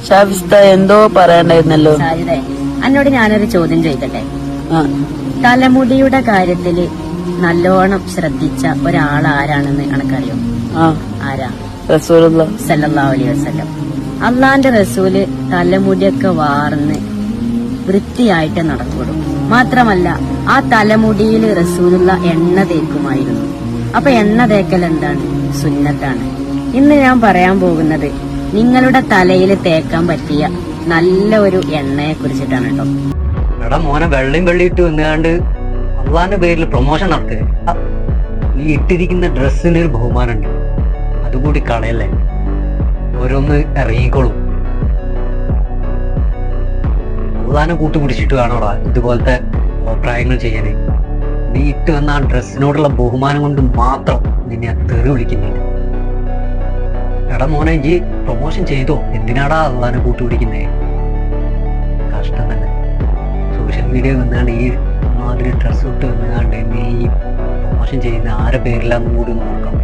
ഷാഫിസ്ത എന്തോ പറയണ്ടായിരുന്നല്ലോ. സാജിദേ, എന്നോട് ഞാനൊരു ചോദ്യം ചോദിക്കട്ടെ? ആ, തലമുടിയുടെ കാര്യത്തില് നല്ലോണം ശ്രദ്ധിച്ച ഒരാൾ ആരാണെന്ന് കണക്കറിയോ? ആ, ആരാ? റസൂലുള്ള. സല്ലല്ലാഹു അലൈഹി വസല്ലം. അള്ളാന്റെ റസൂല് തലമുടിയൊക്കെ വാർന്ന് വൃത്തിയായിട്ട് നടക്കൂടും. മാത്രമല്ല ആ തലമുടിയിൽ റസൂലുള്ള എണ്ണ തേക്കുമായിരുന്നു. അപ്പൊ എണ്ണ തേക്കൽ എന്താണ്? സുന്നത്താണ്. ഇന്ന് ഞാൻ പറയാൻ പോകുന്നത് നിങ്ങളുടെ തലയിൽ തേക്കാൻ പറ്റിയ നല്ല ഒരു എണ്ണയെ കുറിച്ചിട്ടാണ് കേട്ടോ. എടാ മോനെ, വെള്ളയും വെള്ളിയിട്ട് വന്നാണ്ട് അള്ളാന്റെ പേരിൽ പ്രൊമോഷൻ നടത്തുക. നീ ഇട്ടിരിക്കുന്ന ഡ്രസ്സിന് ഒരു ബഹുമാനമുണ്ട്, അതുകൂടി കളയല്ലേ. ഓരോന്ന് ഇറങ്ങിക്കോളും. അള്ളാനെ കൂട്ടുപിടിച്ചിട്ട് വേണോടാ ഇതുപോലത്തെ അഭിപ്രായങ്ങൾ ചെയ്യാന്. നീ ഇട്ട് വന്ന ആ ഡ്രസ്സിനോടുള്ള ബഹുമാനം കൊണ്ട് മാത്രം നിന്നെ തെറി വിളിക്കുന്നില്ല. എടാ മോനെ, ഈ പ്രൊമോഷൻ ചെയ്തോ? എന്തിനാടാ അള്ളാനെ കൂട്ടുപിടിക്കുന്നേ? കഷ്ടം തന്നെ. സോഷ്യൽ മീഡിയ വന്നാണ്ട് ഈ മാതിരി ഡ്രസ്സ് ഇട്ട് വന്നാണ്ട് നീ പ്രൊമോഷൻ ചെയ്യുന്ന ആരെ പേരിലാന്നും കൂടി നോക്കാം.